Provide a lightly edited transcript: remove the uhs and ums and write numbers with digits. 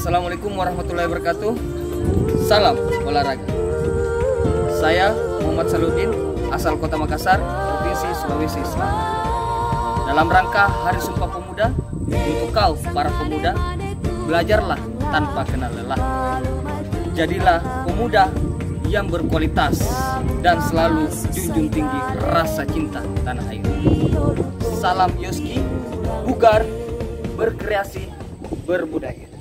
Assalamualaikum warahmatullahi wabarakatuh. Salam olahraga. Saya Muhammad Saludin, asal Kota Makassar, Provinsi Sulawesi Selatan. Dalam rangka Hari Sumpah Pemuda, untuk kau para pemuda, belajarlah tanpa kenal lelah. Jadilah pemuda yang berkualitas dan selalu junjung tinggi rasa cinta tanah air. Salam Yoski, bugar, berkreasi, berbudaya.